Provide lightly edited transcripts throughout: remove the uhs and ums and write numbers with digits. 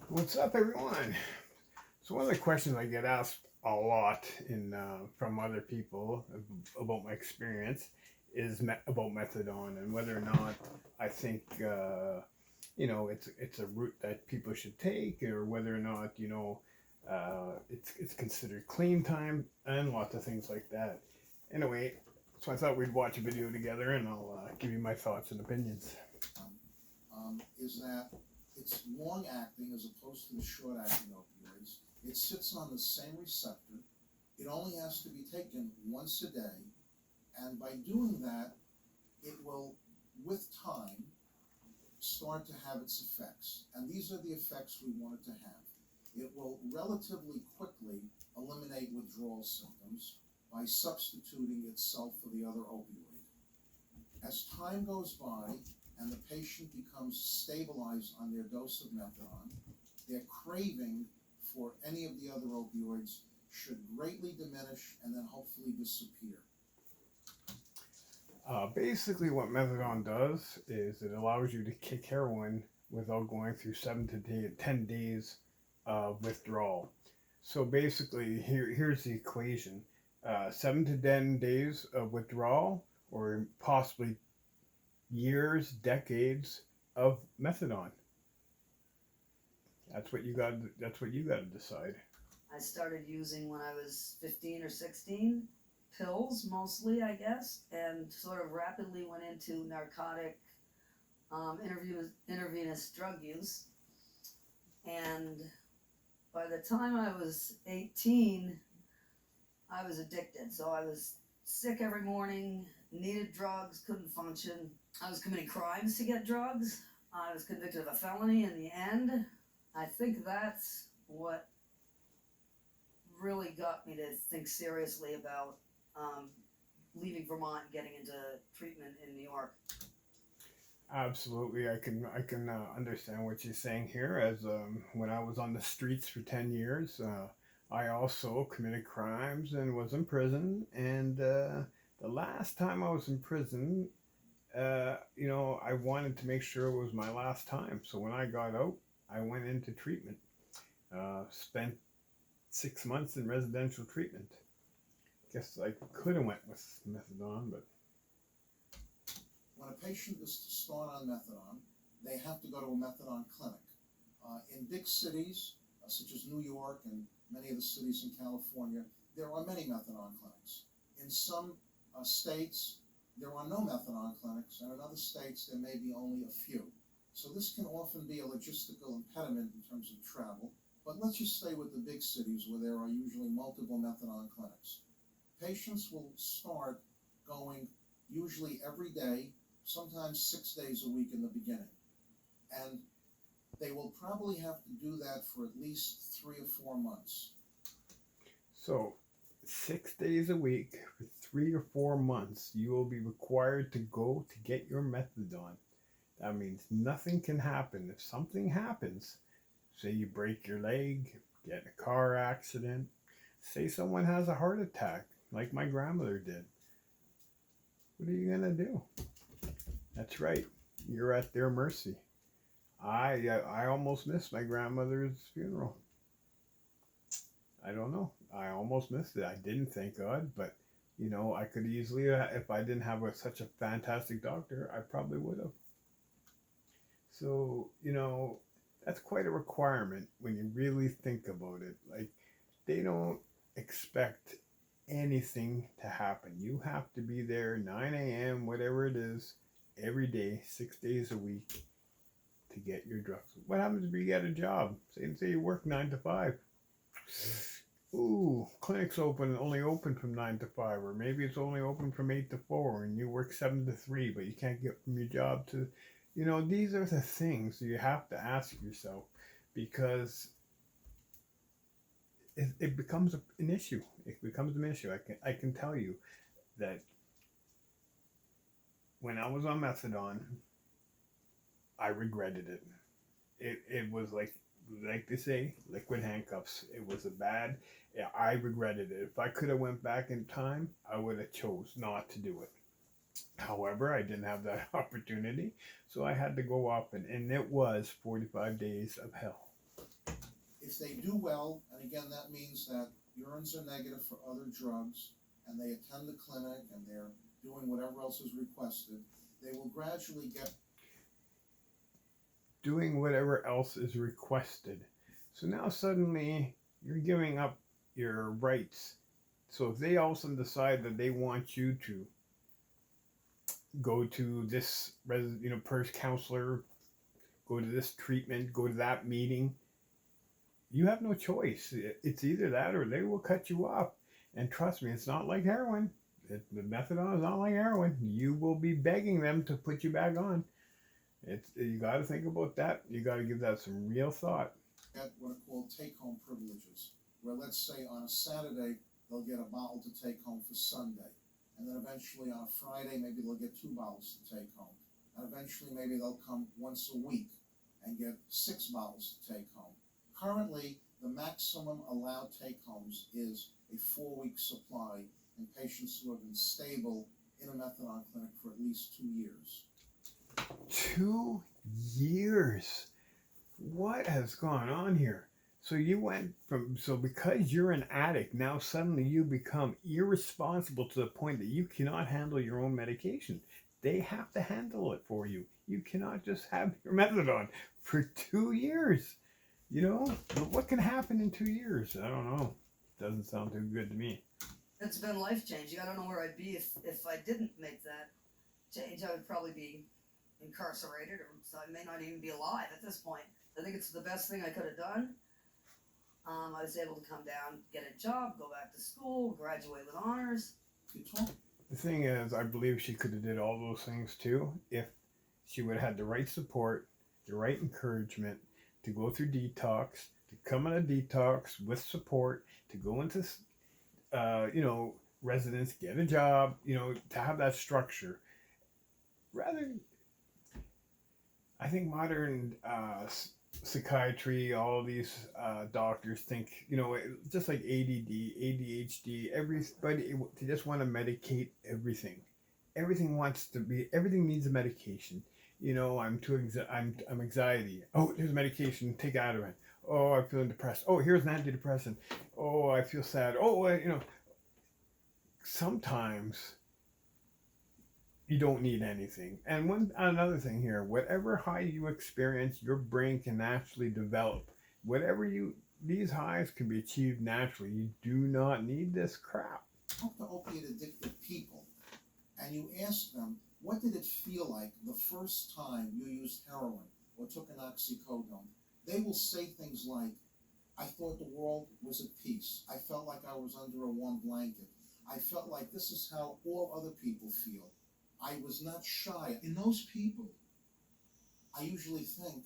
What's up, everyone? So one of the questions I get asked a lot in from other people about my experience is about methadone and whether or not I think it's a route that people should take, or whether or not it's considered clean time and lots of things like that. Anyway, so I thought we'd watch a video together and I'll give you my thoughts and opinions. Is that it's long acting as opposed to the short acting opioids. It sits on the same receptor. It only has to be taken once a day. And by doing that, it will, with time, start to have its effects. And these are the effects we want it to have. It will relatively quickly eliminate withdrawal symptoms by substituting itself for the other opioid. As time goes by, and the patient becomes stabilized on their dose of methadone, their craving for any of the other opioids should greatly diminish and then hopefully disappear. Basically, what methadone does is it allows you to kick heroin without going through 10 days of withdrawal. So basically, here's the equation: 7 to 10 days of withdrawal, or possibly years, decades of methadone. That's what you got. That's what you got to decide. I started using when I was 15 or 16, pills mostly, I guess, and sort of rapidly went into narcotic intravenous drug use. And by the time I was 18, I was addicted. So I was sick every morning, needed drugs, couldn't function. I was committing crimes to get drugs. I was convicted of a felony in the end. I think that's what really got me to think seriously about leaving Vermont and getting into treatment in New York. Absolutely, I can understand what you're saying here. As when I was on the streets for 10 years, I also committed crimes and was in prison. And the last time I was in prison, I wanted to make sure it was my last time. So when I got out, I went into treatment. Spent 6 months in residential treatment. Guess I could have went with methadone, but When a patient is to start on methadone, they have to go to a methadone clinic. In big cities, such as New York and many of the cities in California, there are many methadone clinics. In some states, there are no methadone clinics, and in other states, there may be only a few. So this can often be a logistical impediment in terms of travel, but let's just stay with the big cities where there are usually multiple methadone clinics. Patients will start going usually every day, sometimes 6 days a week in the beginning. And they will probably have to do that for at least 3 or 4 months. so 6 days a week for 3 or 4 months, you will be required to go to get your methadone. That means nothing can happen. If something happens, say you break your leg, get in a car accident, say someone has a heart attack, like my grandmother did, what are you going to do? That's right, you're at their mercy. I almost missed my grandmother's funeral. I don't know. I almost missed it. I didn't, thank God, but I could easily, if I didn't have such a fantastic doctor, I probably would have. So, that's quite a requirement when you really think about it. Like, they don't expect anything to happen. You have to be there 9 a.m., whatever it is, every day, 6 days a week to get your drugs. What happens if you get a job? Say you work 9 to 5. Ooh, clinic's only open from 9 to 5, or maybe it's only open from 8 to 4, and you work 7 to 3, but you can't get from your job to, these are the things you have to ask yourself, because it becomes an issue. It becomes an issue. I can tell you that when I was on methadone, I regretted it. It was like they say, liquid handcuffs. It was a bad. Yeah, I regretted it. If I could have went back in time, I would have chose not to do it. However, I didn't have that opportunity, so I had to go up, and it was 45 days of hell. if they do well, and again, that means that urines are negative for other drugs, and they attend the clinic and they're doing whatever else is requested, they will gradually get doing whatever else is requested. So now suddenly you're giving up your rights. So if they also decide that they want you to go to this, PERS counselor, go to this treatment, go to that meeting, you have no choice. It's either that or they will cut you off. And trust me, it's not like heroin. The methadone is not like heroin. You will be begging them to put you back on. You got to think about that. You got to give that some real thought. Get what are called take-home privileges, where let's say on a Saturday they'll get a bottle to take home for Sunday, and then eventually on a Friday maybe they'll get 2 bottles to take home, and eventually maybe they'll come once a week and get 6 bottles to take home. Currently, the maximum allowed take-homes is a 4-week supply in patients who have been stable in a methadone clinic for at least 2 years. 2 years. What has gone on here? So you went from, so because you're an addict, now suddenly you become irresponsible to the point that you cannot handle your own medication. They have to handle it for you. You cannot just have your methadone for 2 years. What can happen in 2 years? I don't know. Doesn't sound too good to me. It's been life changing. I don't know where I'd be if I didn't make that change. I would probably be incarcerated, or so I may not even be alive at this point. I think it's the best thing I could have done. I was able to come down, get a job, go back to school, graduate with honors. The thing is, I believe she could have did all those things too if she would have had the right support, the right encouragement to go through detox, to come on a detox with support, to go into, residence, get a job, to have that structure. I think modern psychiatry, all these doctors think, just like ADD, ADHD, everybody, they just want to medicate everything. Everything needs a medication. I'm anxiety. Oh, here's medication. Take Ativan. Oh, I'm feeling depressed. Oh, here's an antidepressant. Oh, I feel sad. Oh, sometimes you don't need anything. And another thing here, whatever high you experience, your brain can naturally develop. These highs can be achieved naturally. You do not need this crap. Talk to opiate addicted people, and you ask them, what did it feel like the first time you used heroin or took an oxycodone? They will say things like, I thought the world was at peace. I felt like I was under a warm blanket. I felt like this is how all other people feel. I was not shy. In those people, I usually think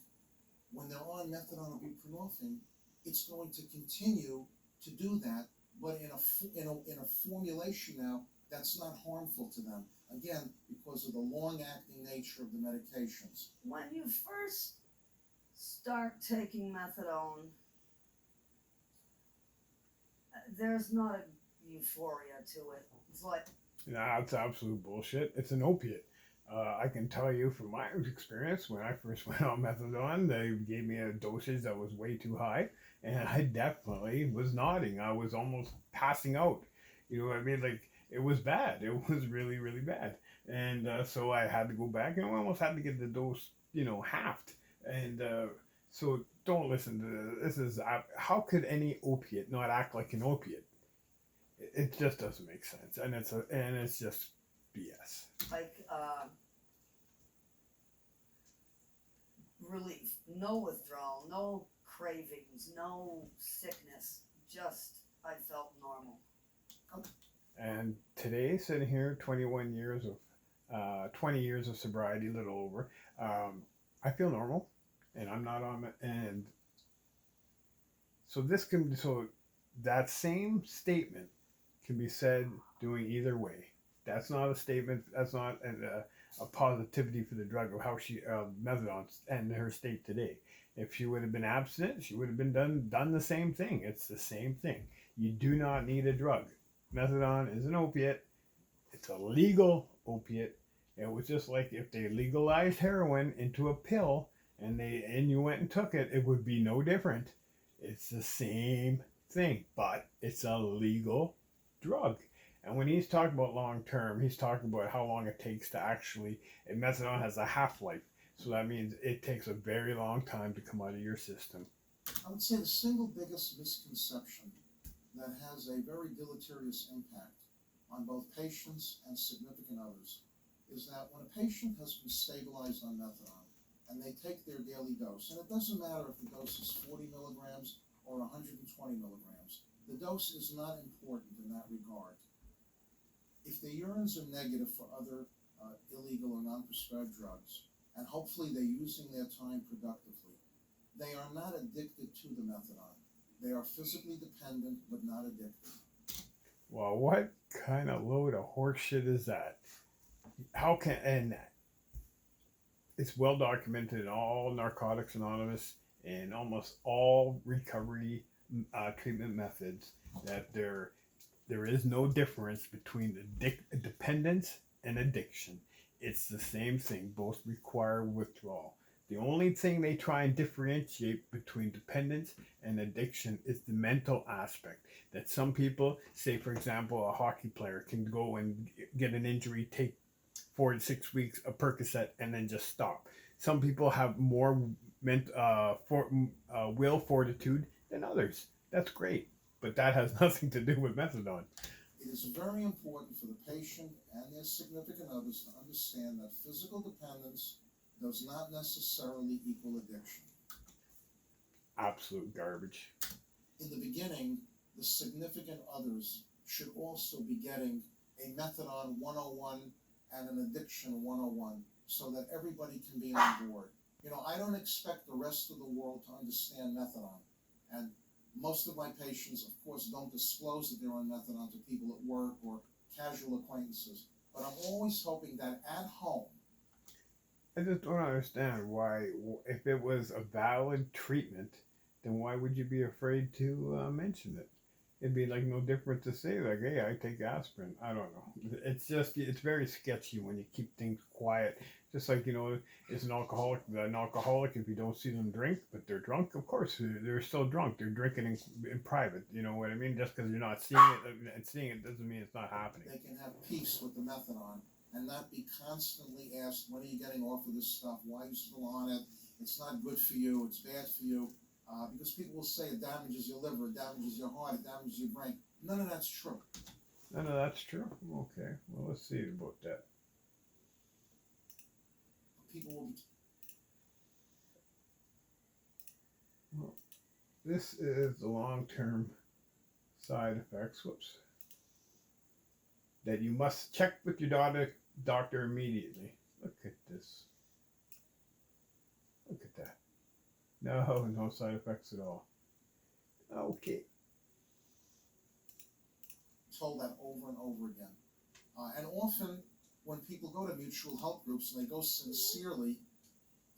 when they're on methadone or buprenorphine, it's going to continue to do that, but in a formulation now that's not harmful to them. Again, because of the long-acting nature of the medications. When you first start taking methadone, there's not a euphoria to it. It's like, Nah, it's absolute bullshit. It's an opiate. I can tell you from my experience, when I first went on methadone, they gave me a dosage that was way too high, and I definitely was nodding. I was almost passing out. You know what I mean? Like, it was bad. It was really, really bad. And so I had to go back, and I almost had to get the dose, halved. And so don't listen to this. How could any opiate not act like an opiate? It just doesn't make sense, and it's just BS. like relief, no withdrawal, no cravings, no sickness. Just I felt normal. And today, sitting here, 20 years of sobriety, a little over, I feel normal, and I'm not on it. And so that same statement can be said doing either way. That's not a statement. That's not a positivity for the drug of how she methadone and her state today. If she would have been abstinent, she would have been done the same thing. It's the same thing. You do not need a drug. Methadone is an opiate. It's a legal opiate. It was just like if they legalized heroin into a pill and you went and took it, it would be no different. It's the same thing, but it's a legal drug. And when he's talking about long term, he's talking about how long it takes to actually. And methadone has a half life, so that means it takes a very long time to come out of your system. I would say the single biggest misconception that has a very deleterious impact on both patients and significant others is that when a patient has been stabilized on methadone and they take their daily dose, and it doesn't matter if the dose is 40 milligrams or 120 milligrams, the dose is not important in that regard. If the urines are negative for other illegal or non-prescribed drugs, and hopefully they're using their time productively, they are not addicted to the methadone. They are physically dependent but not addicted. Well, what kind of load of horseshit is that? How can, and it's well documented in all Narcotics Anonymous and almost all recovery treatment methods that there is no difference between dependence and addiction. It's the same thing. Both require withdrawal. The only thing they try and differentiate between dependence and addiction is the mental aspect. That some people, say for example, a hockey player can go and get an injury, take 4 to 6 weeks of Percocet, and then just stop. Some people have more will fortitude than others. That's great, but that has nothing to do with methadone. It is very important for the patient and their significant others to understand that physical dependence does not necessarily equal addiction. Absolute garbage. In the beginning, the significant others should also be getting a methadone 101 and an addiction 101 so that everybody can be on board. You know, I don't expect the rest of the world to understand methadone. And most of my patients, of course, don't disclose that they're on methadone to people at work or casual acquaintances. But I'm always hoping that at home, I just don't understand why, if it was a valid treatment, then why would you be afraid to mention it? It'd be like no different to say like, hey, I take aspirin. I don't know. It's just, it's very sketchy when you keep things quiet. Just like, it's an alcoholic. An alcoholic, if you don't see them drink, but they're drunk, of course, they're still drunk. They're drinking in private. You know what I mean? Just because you're not seeing it and seeing it doesn't mean it's not happening. they can have peace with the methadone and not be constantly asked, when are you getting off of this stuff? Why are you still on it? It's not good for you. It's bad for you. Because people will say it damages your liver, it damages your heart, it damages your brain. None of that's true. None of that's true? Okay. Well, let's see about that. People will be... Well, this is the long-term side effects. Whoops. That you must check with your doctor immediately. Look at this. Look at that. No side effects at all. Okay. told that over and over again. And often, when people go to mutual help groups and they go sincerely,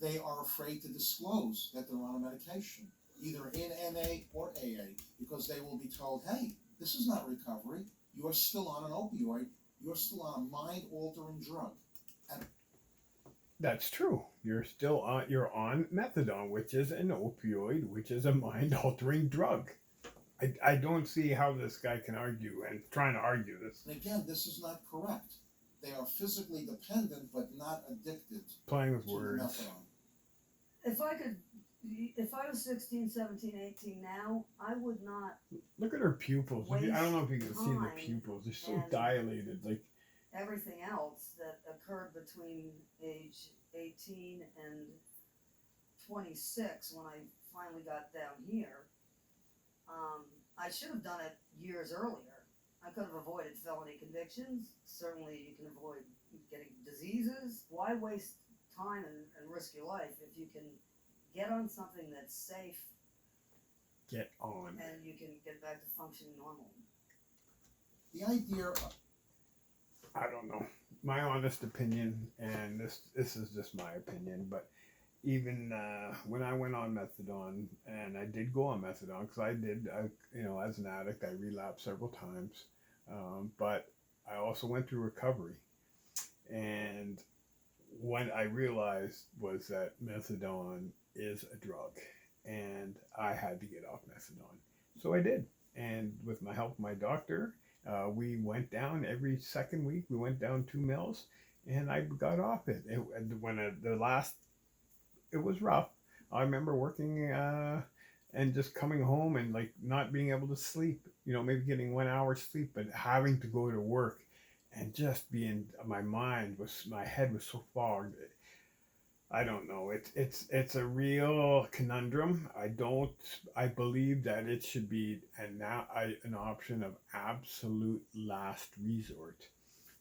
they are afraid to disclose that they're on a medication, either in NA or AA, because they will be told, hey, this is not recovery. You're still on an opioid. You're still on a mind-altering drug. And that's true. You're on methadone, which is an opioid, which is a mind-altering drug. I don't see how this guy can argue and trying to argue this. And again, this is not correct. They are physically dependent but not addicted Playing with to words. methadone. If I was 16, 17, 18 now, I would not Look at her pupils. I don't know if you can see the time pupils. They're so and- dilated. Like, everything else that occurred between age 18 and 26 when I finally got down here. I should have done it years earlier. I could have avoided felony convictions. Certainly you can avoid getting diseases. Why waste time and risk your life if you can get on something that's safe get on. and you can get back to functioning normally? The idea I don't know. My honest opinion, and this is just my opinion, but even when I went on methadone, and I did go on methadone because as an addict, I relapsed several times, but I also went through recovery, and what I realized was that methadone is a drug, and I had to get off methadone. So I did. And with my help of my doctor, we went down every second week. We went down 2 mils, and I got off it. It was rough. I remember working and just coming home and like not being able to sleep. You know, maybe getting 1 hour sleep, but having to go to work and just being my head was so fogged. I don't know. It's a real conundrum. I believe that it should be an option of absolute last resort.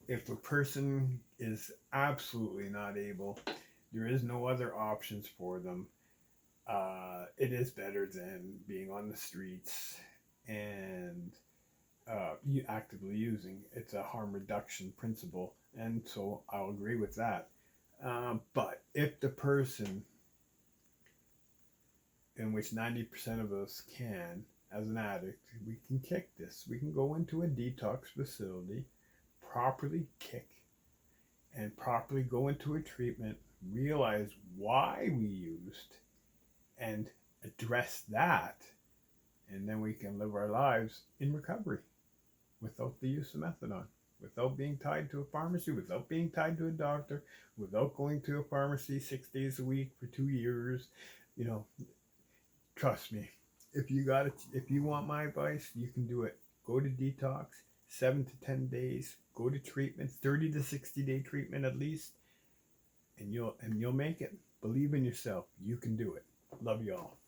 If a person is absolutely not able, there is no other options for them. It is better than being on the streets and you actively using. It's a harm reduction principle, and so I'll agree with that. But if the person, in which 90% of us can, as an addict, we can kick this. We can go into a detox facility, properly kick, and properly go into a treatment, realize why we used, and address that, and then we can live our lives in recovery without the use of methadone, without being tied to a pharmacy, without being tied to a doctor, without going to a pharmacy 6 days a week for 2 years. You know, trust me. If you want my advice, you can do it. Go to detox, 7 to 10 days. Go to treatment, 30 to 60 day treatment at least, and you'll make it. Believe in yourself. You can do it. Love you all.